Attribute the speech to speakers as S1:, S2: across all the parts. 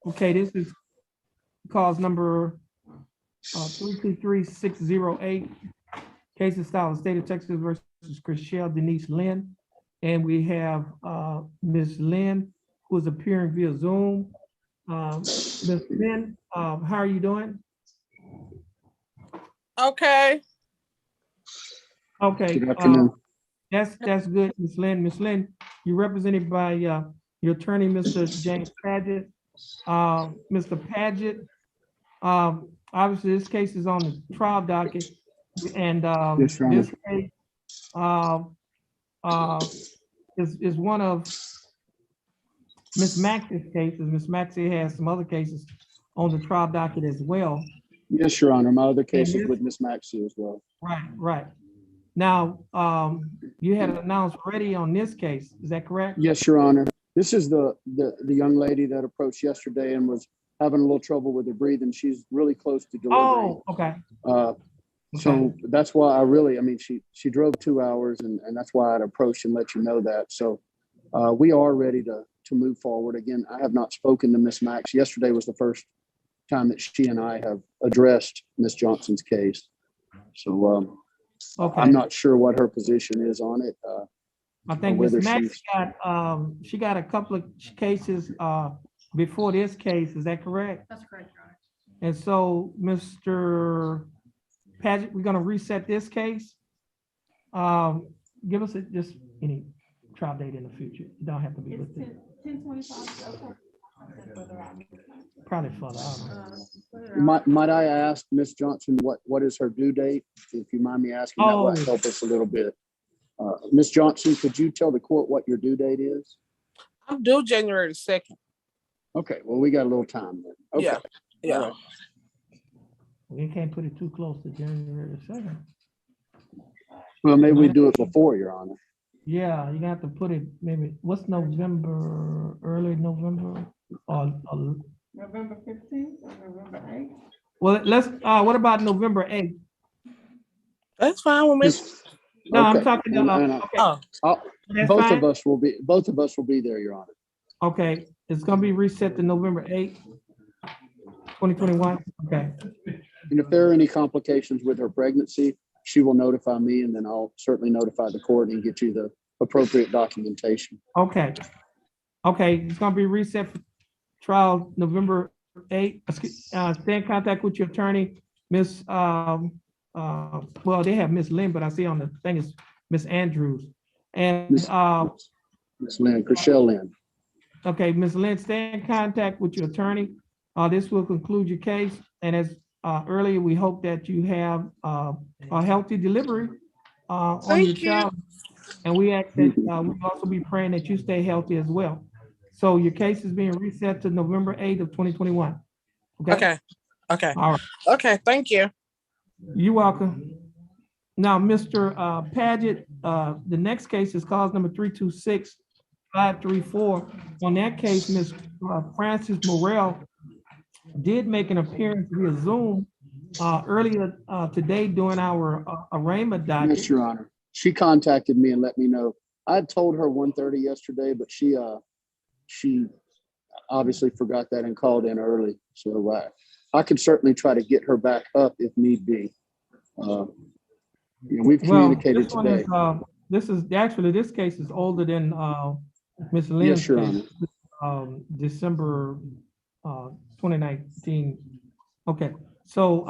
S1: Okay, this is cause number 323608. Case is style of State of Texas versus Chriselle Denise Lynn. And we have Ms. Lynn, who is appearing via Zoom. Ms. Lynn, how are you doing?
S2: Okay.
S1: Okay.
S3: Good afternoon.
S1: That's good, Ms. Lynn. Ms. Lynn, you're represented by your attorney, Mr. James Paget. Mr. Paget, obviously this case is on the trial docket, and
S3: Yes, Your Honor.
S1: this case is one of Ms. Maxey's cases. Ms. Maxey has some other cases on the trial docket as well.
S3: Yes, Your Honor. My other case
S1: And
S3: is with Miss Maxey as well.
S1: Right. Now, you had announced already on this case, is that correct?
S3: Yes, Your Honor. This is the young lady that approached yesterday and was having a little trouble with her breathing. She's really close to delivering.
S1: Oh, okay.
S3: So that's why I mean, she drove 2 hours and that's why I'd approach and let you know that. So we are ready to move forward. Again, I have not spoken to Miss Max. Yesterday was the first time that she and I have addressed Miss Johnson's case. So
S1: Okay.
S3: I'm not sure what her position is on it.
S1: I think Ms.
S3: whether
S1: Max she got a couple of cases before this case, is that correct?
S4: That's correct, Your Honor.
S1: And so, Mr. Paget, we're gonna reset this case. Give us just any trial date in the future. You don't have to be with it.
S4: 10/25, okay.
S1: Probably further. I don't know.
S3: Might I ask Miss Johnson what is her due date? If you mind me asking, that might help us a little bit. Miss Johnson, could you tell the court what your due date is?
S2: I'm due January 2nd.
S3: Okay, well, we got a little time then. Okay.
S2: Yeah.
S3: All right.
S1: We can't put it too close to January 2nd.
S3: Well, maybe we do it before, Your Honor.
S1: Yeah, you're gonna have to put it maybe, what's November, early November? Or
S4: November 15th or November 8th?
S1: well, let's, what about November 8th?
S2: That's fine with me.
S1: No, I'm
S3: Okay.
S1: talking,
S3: And
S1: okay,
S2: Oh,
S1: that's
S3: both
S1: fine.
S3: of us will be there, Your Honor.
S1: Okay, it's gonna be reset to November 8th, 2021, okay.
S3: And if there are any complications with her pregnancy, she will notify me and then I'll certainly notify the court and get you the appropriate documentation.
S1: Okay, it's gonna be reset for trial November 8th. Stay in contact with your attorney, Miss, well, they have Miss Lynn, but I see on the thing is Miss Andrews. And,
S3: Miss Lynn, Chriselle Lynn.
S1: okay, Ms. Lynn, stay in contact with your attorney. This will conclude your case. And as earlier, we hope that you have a healthy delivery on your
S2: Thank you.
S1: child. And we ask that we also be praying that you stay healthy as well. So your case is being reset to November 8th of 2021.
S2: okay.
S1: All right,
S2: Okay, thank you.
S1: you're welcome. Now, Mr. Paget, the next case is cause number 326534. On that case, Ms. Frances Morrell did make an appearance via Zoom earlier today during our arraignment docket.
S3: Yes, Your Honor. She contacted me and let me know. I had told her 1:30 yesterday, but she obviously forgot that and called in early. So I could certainly try to get her back up if need be. We've communicated
S1: this one
S3: today.
S1: is, this is actually, this case is older than Ms. Lynn's
S3: Yes, Your
S1: case, December 2019. Okay, so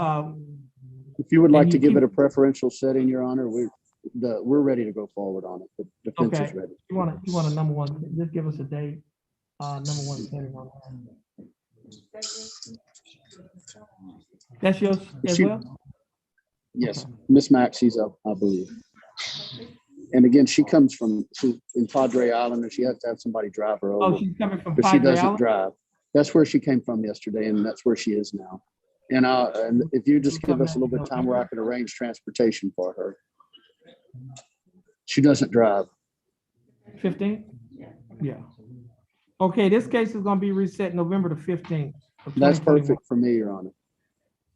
S3: If you would like
S1: and
S3: to
S1: you
S3: give
S1: keep-
S3: it a preferential setting, Your Honor, we're ready to go forward on it. The defense
S1: okay,
S3: is ready.
S1: you want a number one, just give us a date, number one setting on that. That's yours as
S3: She-
S1: well?
S3: Yes, Miss Maxey's up, I believe. And again, she's in Padre Island and she has to have somebody drive her
S1: Oh,
S3: over,
S1: she's coming from
S3: but she
S1: Padre
S3: doesn't
S1: Island?
S3: drive. That's where she came from yesterday and that's where she is now. And if you just give us a little bit of time where I could arrange transportation for her. She doesn't drive.
S1: 15th? Yeah. Okay, this case is gonna be reset November the 15th. of
S3: That's
S1: 2021.
S3: perfect for me, Your Honor.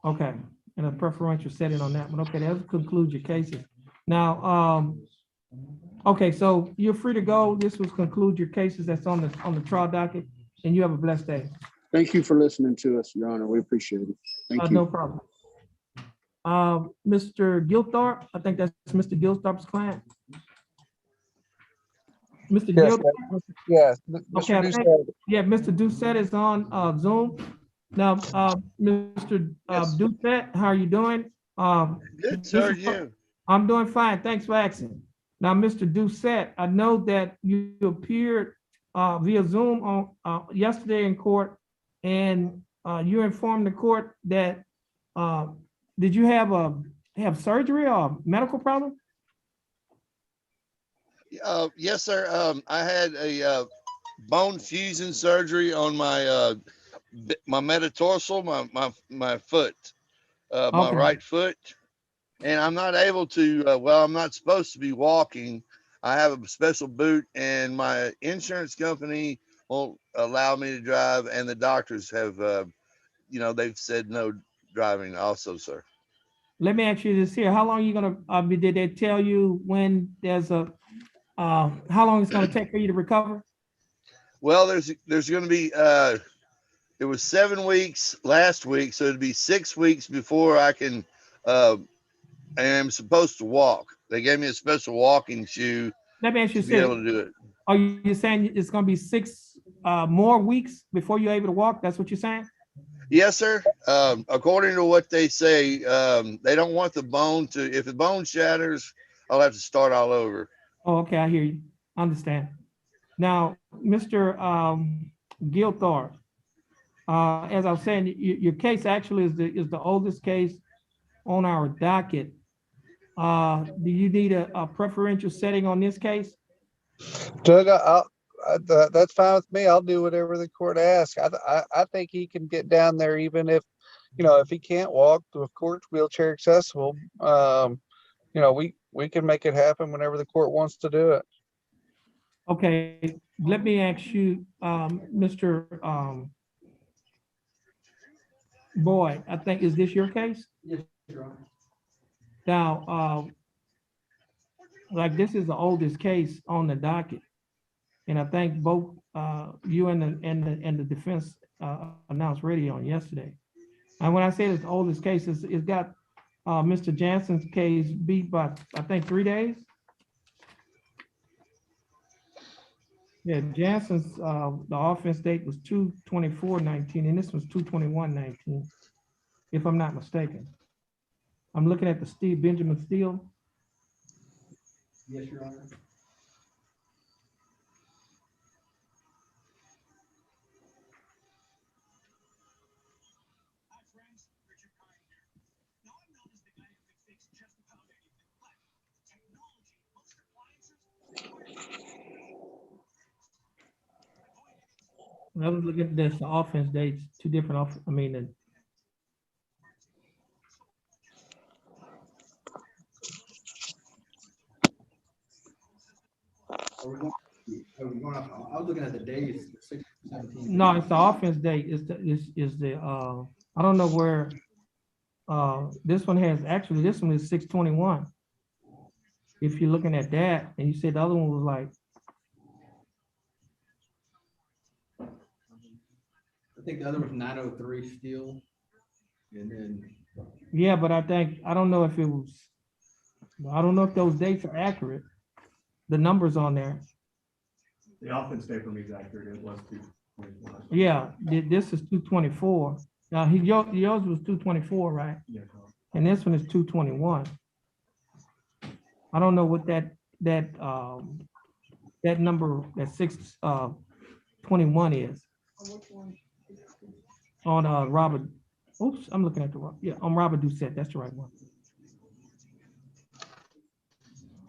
S1: Okay, and a preferential setting on that one. Okay, that concludes your cases. Now, okay, so you're free to go. This will conclude your cases that's on the trial docket, and you have a blessed day.
S3: Thank you for listening to us, Your Honor. We appreciate it. Thank
S1: No
S3: you.
S1: problem. Mr. Gilthorpe, I think that's Mr. Gilthorpe's client. Mr.
S5: Yes,
S1: Gilthorpe,
S5: yes,
S1: okay,
S5: Mr.
S1: I think,
S5: Doucette.
S1: yeah, Mr. Doucette is on Zoom. Now, Mr.
S6: Yes.
S1: Doucette, how are you doing?
S6: Good,
S1: this
S6: sir.
S1: is-
S6: You.
S1: I'm doing fine. Thanks for asking. Now, Mr. Doucette, I know that you appeared via Zoom on yesterday in court, and you informed the court that did you have surgery or medical problem?
S6: Yes, sir. I had a bone fusion surgery on my metatarsal, my foot, my
S1: Okay.
S6: right foot, and I'm not able to. Well, I'm not supposed to be walking. I have a special boot, and my insurance company won't allow me to drive, and the doctors have, they've said no driving also, sir.
S1: Let me ask you this here. How long are you gonna did they tell you when there's how long it's gonna take for you to recover?
S6: Well, there's going to be it was 7 weeks last week, so it'd be 6 weeks before I can I am supposed to walk. They gave me a special walking shoe
S1: Let me ask you
S6: to be able
S1: this.
S6: to do it.
S1: Are you saying it's gonna be 6 more weeks before you're able to walk? That's what you're saying?
S6: Yes, sir. According to what they say, they don't want the bone to. If the bone shatters, I'll have to start all over.
S1: Oh, okay, I hear you. I understand. Now, Mr. Gilthorpe, as I was saying, your case actually is the oldest case on our docket. Do you need a preferential setting on this case?
S5: Judge, that's fine with me. I'll do whatever the court asks. I think he can get down there even if, if he can't walk, of course, wheelchair accessible. We can make it happen whenever the court wants to do it.
S1: Okay, let me ask you, Mr. Boyd, I think, is this your case?
S7: Yes, Your Honor.
S1: Now, like this is the oldest case on the docket. And I think both you and the defense announced ready on yesterday. And when I say it's the oldest case, it's got Mr. Jansen's case beat by, I think, 3 days. Yeah, Jansen's, the offense date was 2/24/19, and this was 2/21/19, if I'm not mistaken. I'm looking at the Benjamin Steele.
S7: Yes, Your Honor.
S1: I was looking at this, the offense dates, two different
S7: I was looking at the days, 6/17.
S1: no, it's the offense date, I don't know where, this one has, actually, this one is 6/21. If you're looking at that, and you said the other one was like,
S7: I think the other was 903 steel. And then,
S1: yeah, but I don't know if it was, I don't know if those dates are accurate. The numbers on there.
S8: The offense day for me is accurate. It was 2/24.
S1: Yeah, this is 2/24. Now, yours was 2/24, right?
S8: Yeah.
S1: And this one is 2/21. I don't know what that number, that 6/21 is on Robert. Oops, I'm looking at on Robert Doucette. That's the right one.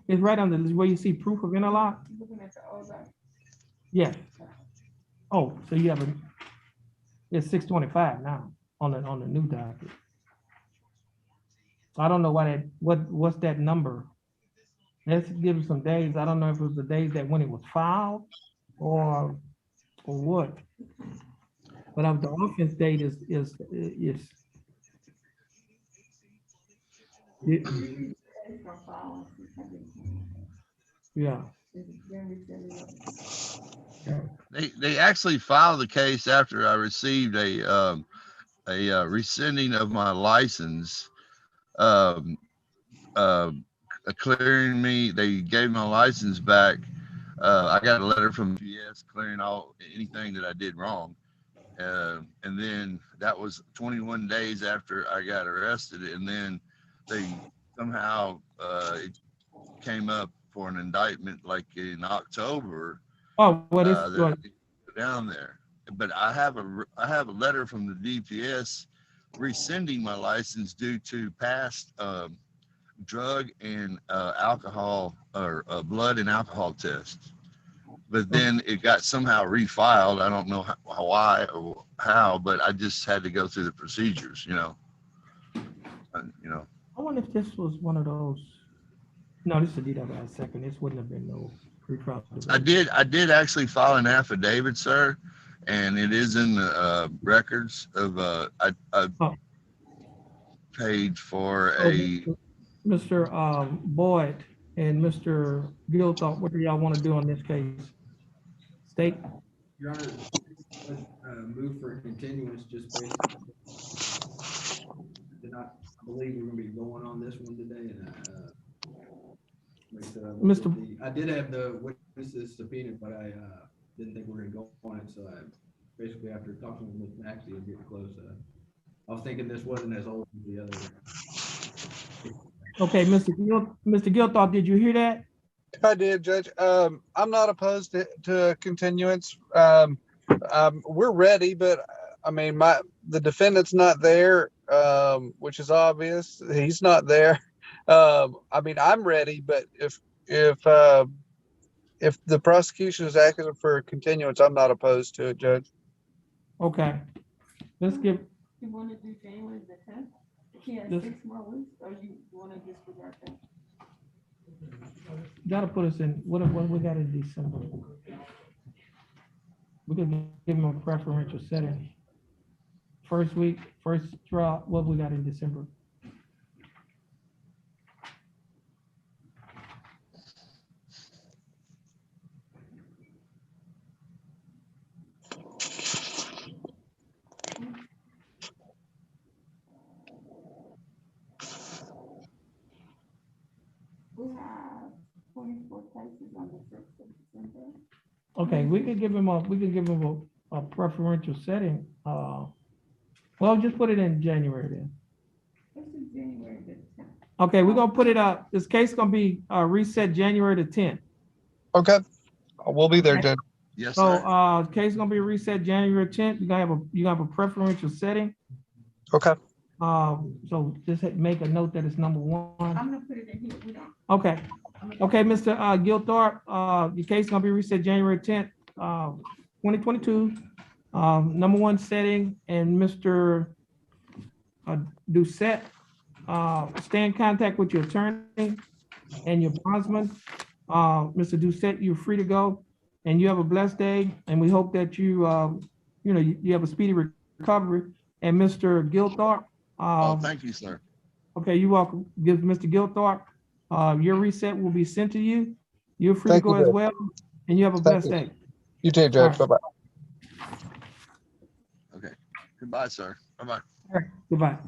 S1: It's right under where you see proof of interlock.
S4: Looking at the old one.
S1: Yes. Oh, so you have it's 6/25 now on the new docket. I don't know why what's that number? Let's give it some days. I don't know if it was the days that when it was filed or what. But the offense date is yeah.
S6: They actually filed the case after I received a rescinding of my license, um, clearing me. They gave my license back. I got a letter from PS clearing anything that I did wrong. And then that was 21 days after I got arrested. And then they somehow, it came up for an indictment like in October,
S1: Oh, what is,
S6: that down there. But I have a letter from the DPS rescinding my license due to past drug and alcohol or blood and alcohol tests. But then it got somehow refiled. I don't know why or how, but I just had to go through the procedures, you know.
S1: I wonder if this was one of those. No, this is a DWI second. This wouldn't have been no pre-trial.
S6: I did actually file an affidavit, sir, and it is in the records of I paid for a.
S1: Mr. Boyd and Mr. Gilthorpe, what do y'all want to do on this case? State?
S7: Your Honor, move for a continuance just based. I believe we're gonna be going on this one today, and I did have the witnesses subpoenaed, but I didn't think we were gonna go on it, so I basically, after talking with Ms. Maxey and getting close, I was thinking this wasn't as old as the other.
S1: Okay, Mr. Gilthorpe, did you hear that?
S5: I did, Judge. I'm not opposed to a continuance. We're ready, but I mean, the defendant's not there, which is obvious. He's not there. I mean, I'm ready, but if the prosecution is asking for a continuance, I'm not opposed to it, Judge.
S1: Okay. Let's give,
S4: You want to do January the 10th? He has
S1: This-
S4: 6 more weeks, or you want to disregard that?
S1: gotta put us in, what we got in December? We could give him a preferential setting. First week, first trial, what we got in December?
S4: We have 24 cases on the 6th of December.
S1: Okay, we could give him a preferential setting. Well, just put it in January then.
S4: This is January the 10th.
S1: Okay, we're gonna put it up, this case gonna be reset January the 10th.
S5: Okay, we'll be there, Judge.
S6: Yes,
S1: So,
S6: sir.
S1: case gonna be reset January 10th. You have a preferential setting.
S5: Okay.
S1: So just make a note that it's number 1.
S4: I'm gonna put it in here, we don't.
S1: Okay, okay, Mr. Gilthorpe, your case gonna be reset January 10th, 2022. Number 1 setting, and Mr. Doucette, stay in contact with your attorney and your bondsman. Mr. Doucette, you're free to go, and you have a blessed day, and we hope that you have a speedy recovery. And Mr. Gilthorpe,
S6: Thank you, sir.
S1: okay, you're welcome. Give Mr. Gilthorpe, your reset will be sent to you. You're free to
S5: Thank
S1: go
S5: you,
S1: as
S5: Judge.
S1: well, and you have a
S5: Thank
S1: blessed
S5: you.
S1: day.
S5: You too, Judge.
S1: All right.
S5: Bye-bye.
S6: Okay. Goodbye, sir. Bye-bye.
S1: Goodbye.